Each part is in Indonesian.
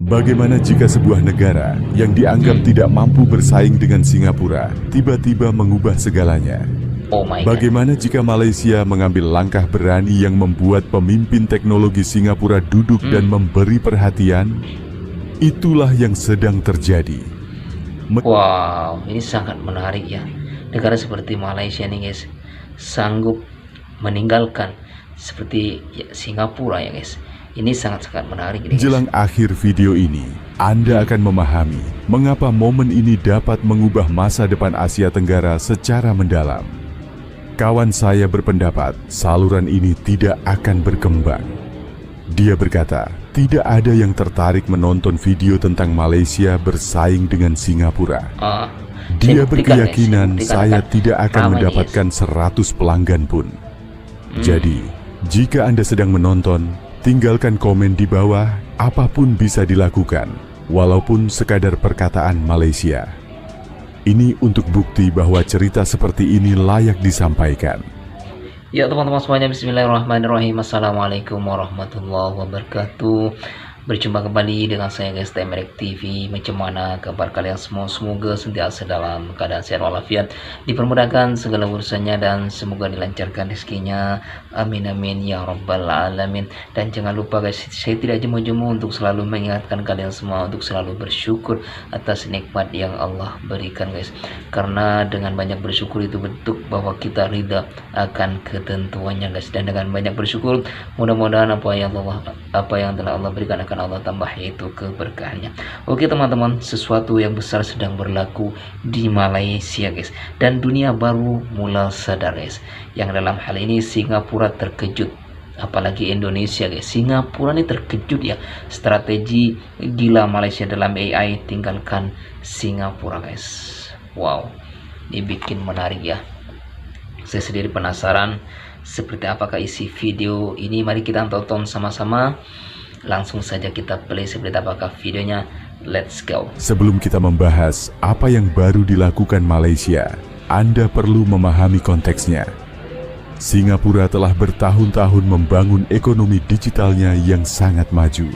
Bagaimana jika sebuah negara yang dianggap tidak mampu bersaing dengan Singapura tiba-tiba mengubah segalanya? Oh my God. Bagaimana jika Malaysia mengambil langkah berani yang membuat pemimpin teknologi Singapura duduk dan memberi perhatian? Itulah yang sedang terjadi. Wow, ini sangat menarik ya. Negara seperti Malaysia nih guys, sanggup meninggalkan seperti Singapura ya guys. Ini sangat-sangat menarik ini guys. Jelang akhir video ini, Anda akan memahami mengapa momen ini dapat mengubah masa depan Asia Tenggara secara mendalam. Kawan saya berpendapat saluran ini tidak akan berkembang. Dia berkata, tidak ada yang tertarik menonton video tentang Malaysia bersaing dengan Singapura. Dia berkeyakinan saya tidak akan mendapatkan 100 pelanggan pun. Jadi, jika Anda sedang menonton, tinggalkan komen di bawah, apapun bisa dilakukan, walaupun sekadar perkataan Malaysia. Ini untuk bukti bahwa cerita seperti ini layak disampaikan. Ya teman-teman semuanya, bismillahirrahmanirrahim. Assalamualaikum warahmatullahi wabarakatuh. Berjumpa kembali dengan saya guys, Temerek TV. Macam mana kabar kalian semua? Semoga sentiasa dalam keadaan sehat walafiat, dipermudahkan segala urusannya, dan semoga dilancarkan rezekinya. Amin amin ya rabbal alamin. Dan jangan lupa guys, saya tidak jemu-jemu untuk selalu mengingatkan kalian semua untuk selalu bersyukur atas nikmat yang Allah berikan guys. Karena dengan banyak bersyukur itu bentuk bahwa kita ridha akan ketentuannya guys. Dan dengan banyak bersyukur, mudah-mudahan apa yang telah Allah berikan akan Allah tambah, yaitu keberkahannya. Oke teman-teman, sesuatu yang besar sedang berlaku di Malaysia guys, dan dunia baru mulai sadar guys. Yang dalam hal ini Singapura terkejut, apalagi Indonesia guys. Singapura ini terkejut ya, strategi gila Malaysia dalam AI, tinggalkan Singapura guys. Wow, ini bikin menarik ya. Saya sendiri penasaran seperti apakah isi video ini. Mari kita tonton sama-sama. Langsung saja kita play seperti apakah videonya. Let's go. Sebelum kita membahas apa yang baru dilakukan Malaysia, Anda perlu memahami konteksnya. Singapura telah bertahun-tahun membangun ekonomi digitalnya yang sangat maju.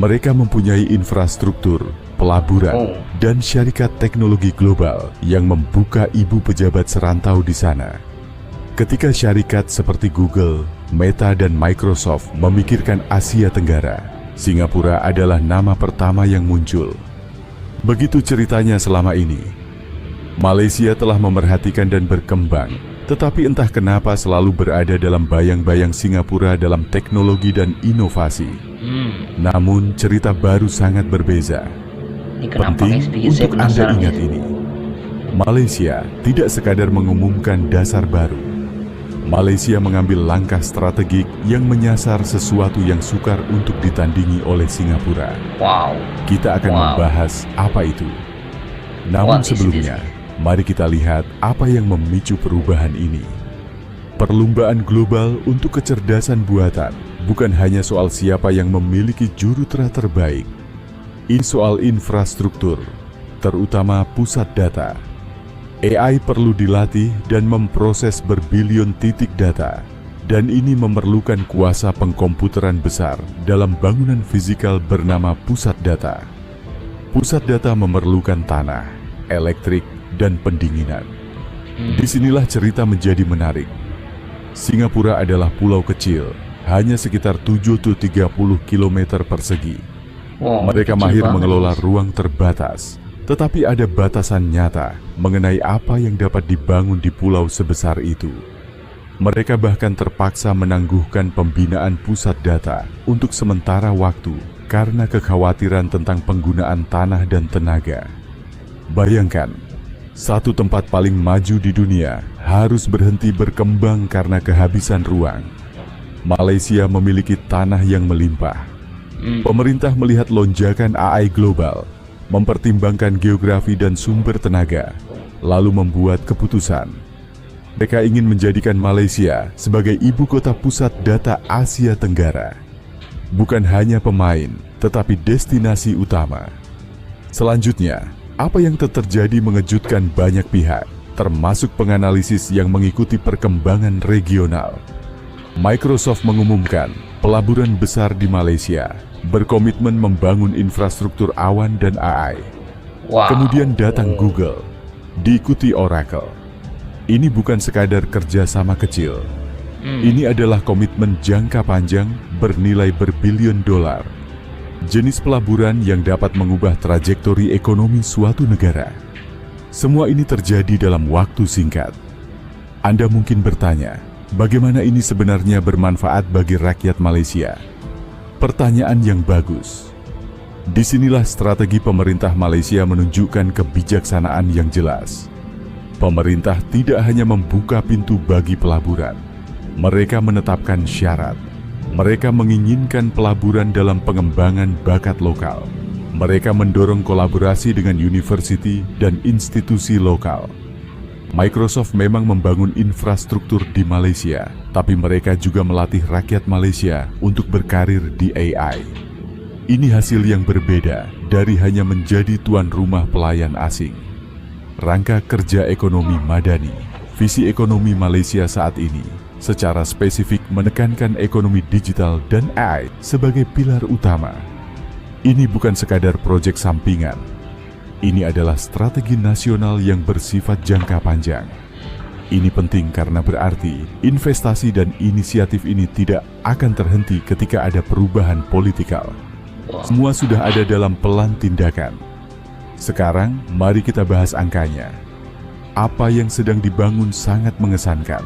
Mereka mempunyai infrastruktur, pelaburan, dan syarikat teknologi global yang membuka ibu pejabat serantau di sana. Ketika syarikat seperti Google, Meta, dan Microsoft memikirkan Asia Tenggara, Singapura adalah nama pertama yang muncul. Begitu ceritanya selama ini. Malaysia telah memerhatikan dan berkembang, tetapi entah kenapa selalu berada dalam bayang-bayang Singapura dalam teknologi dan inovasi. Namun cerita baru sangat berbeza. Penting untuk Anda ingat ini. Malaysia tidak sekadar mengumumkan dasar baru. Malaysia mengambil langkah strategik yang menyasar sesuatu yang sukar untuk ditandingi oleh Singapura. Kita akan membahas apa itu. Namun sebelumnya, mari kita lihat apa yang memicu perubahan ini. Perlombaan global untuk kecerdasan buatan bukan hanya soal siapa yang memiliki jurutera terbaik. Ini soal infrastruktur, terutama pusat data. AI perlu dilatih dan memproses berbilion titik data, dan ini memerlukan kuasa pengkomputeran besar dalam bangunan fisikal bernama pusat data. Pusat data memerlukan tanah, elektrik, dan pendinginan. Disinilah cerita menjadi menarik. Singapura adalah pulau kecil, hanya sekitar 7-30 km persegi. Mereka mahir mengelola ruang terbatas, tetapi ada batasan nyata mengenai apa yang dapat dibangun di pulau sebesar itu. Mereka bahkan terpaksa menangguhkan pembinaan pusat data untuk sementara waktu karena kekhawatiran tentang penggunaan tanah dan tenaga. Bayangkan, satu tempat paling maju di dunia harus berhenti berkembang karena kehabisan ruang. Malaysia memiliki tanah yang melimpah. Pemerintah melihat lonjakan AI global, mempertimbangkan geografi dan sumber tenaga, lalu membuat keputusan. Mereka ingin menjadikan Malaysia sebagai ibu kota pusat data Asia Tenggara. Bukan hanya pemain, tetapi destinasi utama. Selanjutnya, apa yang terjadi mengejutkan banyak pihak, termasuk penganalisis yang mengikuti perkembangan regional. Microsoft mengumumkan pelaburan besar di Malaysia berkomitmen membangun infrastruktur awan dan AI. Wow. Kemudian datang Google, diikuti Oracle. Ini bukan sekadar kerjasama kecil. Ini adalah komitmen jangka panjang bernilai berbilion dolar. Jenis pelaburan yang dapat mengubah trajektori ekonomi suatu negara. Semua ini terjadi dalam waktu singkat. Anda mungkin bertanya, bagaimana ini sebenarnya bermanfaat bagi rakyat Malaysia? Pertanyaan yang bagus. Disinilah strategi pemerintah Malaysia menunjukkan kebijaksanaan yang jelas. Pemerintah tidak hanya membuka pintu bagi pelaburan. Mereka menetapkan syarat. Mereka menginginkan pelaburan dalam pengembangan bakat lokal. Mereka mendorong kolaborasi dengan universiti dan institusi lokal. Microsoft memang membangun infrastruktur di Malaysia, tapi mereka juga melatih rakyat Malaysia untuk berkarir di AI. Ini hasil yang berbeda dari hanya menjadi tuan rumah pelayan asing. Rangka kerja ekonomi madani, visi ekonomi Malaysia saat ini, secara spesifik menekankan ekonomi digital dan AI sebagai pilar utama. Ini bukan sekadar proyek sampingan. Ini adalah strategi nasional yang bersifat jangka panjang. Ini penting karena berarti investasi dan inisiatif ini tidak akan terhenti ketika ada perubahan politikal. Semua sudah ada dalam pelan tindakan. Sekarang, mari kita bahas angkanya. Apa yang sedang dibangun sangat mengesankan.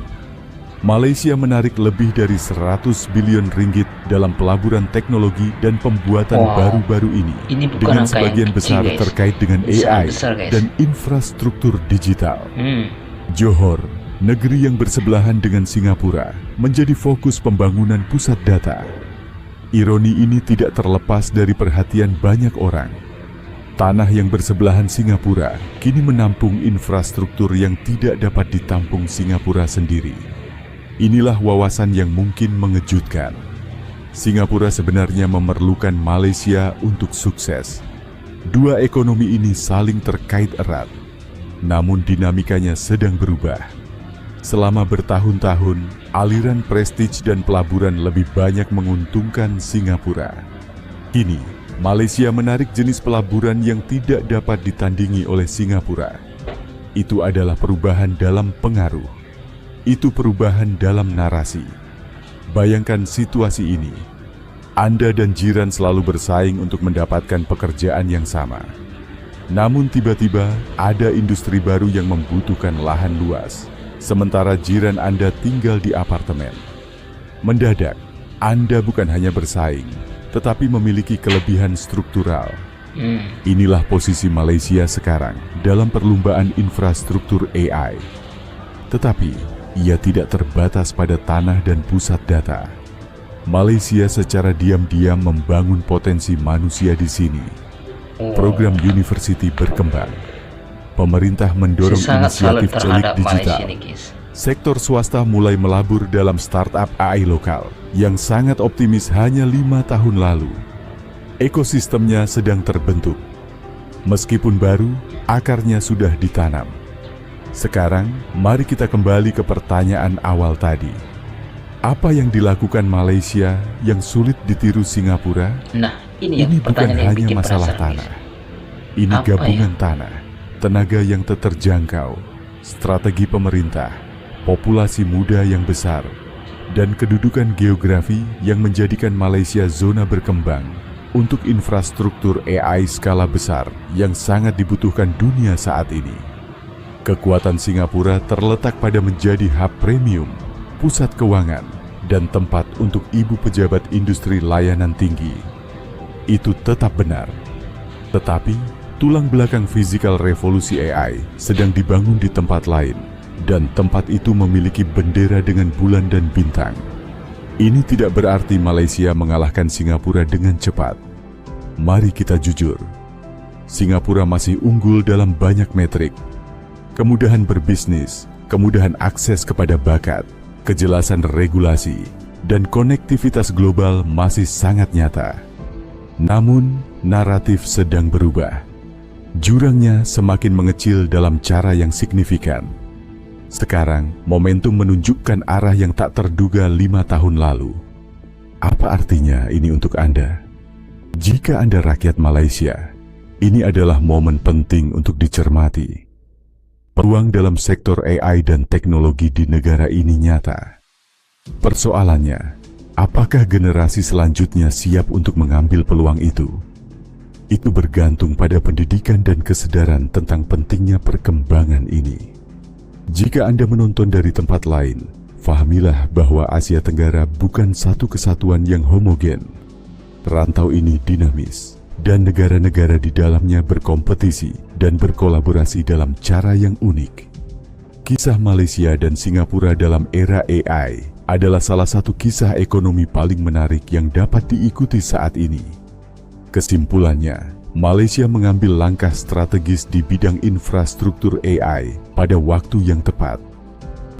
Malaysia menarik lebih dari 100 bilion ringgit dalam pelaburan teknologi dan pembuatan baru-baru ini. Dengan sebagian besar terkait dengan AI dan infrastruktur digital. Johor, negeri yang bersebelahan dengan Singapura, menjadi fokus pembangunan pusat data. Ironi ini tidak terlepas dari perhatian banyak orang. Tanah yang bersebelahan Singapura kini menampung infrastruktur yang tidak dapat ditampung Singapura sendiri. Inilah wawasan yang mungkin mengejutkan. Singapura sebenarnya memerlukan Malaysia untuk sukses. Dua ekonomi ini saling terkait erat, namun dinamikanya sedang berubah. Selama bertahun-tahun, aliran prestige dan pelaburan lebih banyak menguntungkan Singapura. Kini, Malaysia menarik jenis pelaburan yang tidak dapat ditandingi oleh Singapura. Itu adalah perubahan dalam pengaruh. Itu perubahan dalam narasi. Bayangkan situasi ini. Anda dan jiran selalu bersaing untuk mendapatkan pekerjaan yang sama. Namun tiba-tiba ada industri baru yang membutuhkan lahan luas. Sementara jiran Anda tinggal di apartemen. Mendadak, Anda bukan hanya bersaing, tetapi memiliki kelebihan struktural. Inilah posisi Malaysia sekarang dalam perlombaan infrastruktur AI. Tetapi, ia tidak terbatas pada tanah dan pusat data. Malaysia secara diam-diam membangun potensi manusia di sini. Program university berkembang. Pemerintah mendorong inisiatif celik digital. Sektor swasta mulai melabur dalam startup AI lokal yang sangat optimis hanya 5 tahun lalu. Ekosistemnya sedang terbentuk. Meskipun baru, akarnya sudah ditanam. Sekarang, mari kita kembali ke pertanyaan awal tadi. Apa yang dilakukan Malaysia yang sulit ditiru Singapura? Nah, ini bukan hanya masalah tanah. Ini gabungan tanah, tenaga yang terjangkau, strategi pemerintah, populasi muda yang besar, dan kedudukan geografi yang menjadikan Malaysia zona berkembang untuk infrastruktur AI skala besar yang sangat dibutuhkan dunia saat ini. Kekuatan Singapura terletak pada menjadi hub premium, pusat keuangan, dan tempat untuk ibu pejabat industri layanan tinggi. Itu tetap benar. Tetapi, tulang belakang fisikal revolusi AI sedang dibangun di tempat lain, dan tempat itu memiliki bendera dengan bulan dan bintang. Ini tidak berarti Malaysia mengalahkan Singapura dengan cepat. Mari kita jujur, Singapura masih unggul dalam banyak metrik. Kemudahan berbisnis, kemudahan akses kepada bakat, kejelasan regulasi, dan konektivitas global masih sangat nyata. Namun, naratif sedang berubah. Jurangnya semakin mengecil dalam cara yang signifikan. Sekarang, momentum menunjukkan arah yang tak terduga 5 tahun lalu. Apa artinya ini untuk Anda? Jika Anda rakyat Malaysia, ini adalah momen penting untuk dicermati. Peluang dalam sektor AI dan teknologi di negara ini nyata. Persoalannya, apakah generasi selanjutnya siap untuk mengambil peluang itu? Itu bergantung pada pendidikan dan kesadaran tentang pentingnya perkembangan ini. Jika Anda menonton dari tempat lain, fahamilah bahwa Asia Tenggara bukan satu kesatuan yang homogen. Rantau ini dinamis, dan negara-negara di dalamnya berkompetisi dan berkolaborasi dalam cara yang unik. Kisah Malaysia dan Singapura dalam era AI adalah salah satu kisah ekonomi paling menarik yang dapat diikuti saat ini. Kesimpulannya, Malaysia mengambil langkah strategis di bidang infrastruktur AI pada waktu yang tepat.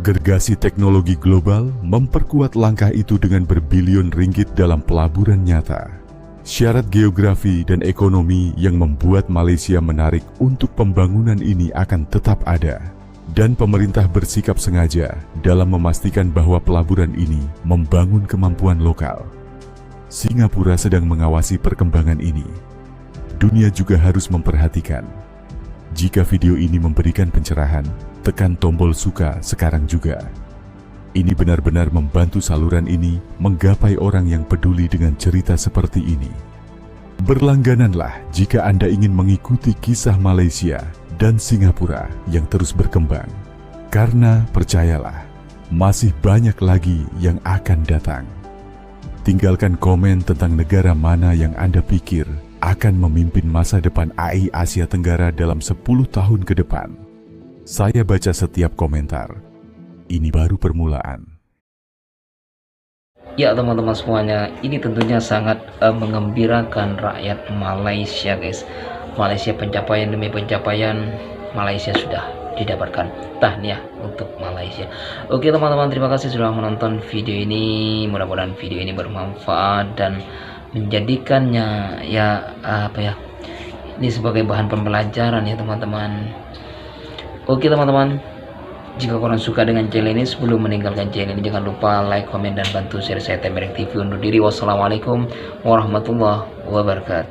Gergasi teknologi global memperkuat langkah itu dengan berbilion ringgit dalam pelaburan nyata. Syarat geografi dan ekonomi yang membuat Malaysia menarik untuk pembangunan ini akan tetap ada. Dan pemerintah bersikap sengaja dalam memastikan bahwa pelaburan ini membangun kemampuan lokal. Singapura sedang mengawasi perkembangan ini. Dunia juga harus memperhatikan. Jika video ini memberikan pencerahan, tekan tombol suka sekarang juga. Ini benar-benar membantu saluran ini menggapai orang yang peduli dengan cerita seperti ini. Berlanggananlah jika Anda ingin mengikuti kisah Malaysia dan Singapura yang terus berkembang. Karena percayalah, masih banyak lagi yang akan datang. Tinggalkan komen tentang negara mana yang Anda pikir akan memimpin masa depan AI Asia Tenggara dalam 10 tahun ke depan. Saya baca setiap komentar. Ini baru permulaan. Ya teman-teman semuanya, ini tentunya sangat mengembirakan rakyat Malaysia guys. Malaysia pencapaian demi pencapaian, Malaysia sudah didapatkan. Tahniah untuk Malaysia. Oke teman-teman, terima kasih sudah menonton video ini. Mudah-mudahan video ini bermanfaat dan menjadikannya ini sebagai bahan pembelajaran ya teman-teman. Oke teman-teman, jika kalian suka dengan channel ini, sebelum meninggalkan channel ini jangan lupa like, komen, dan bantu share. Saya Temerek TV undur diri. Wassalamualaikum warahmatullahi wabarakatuh.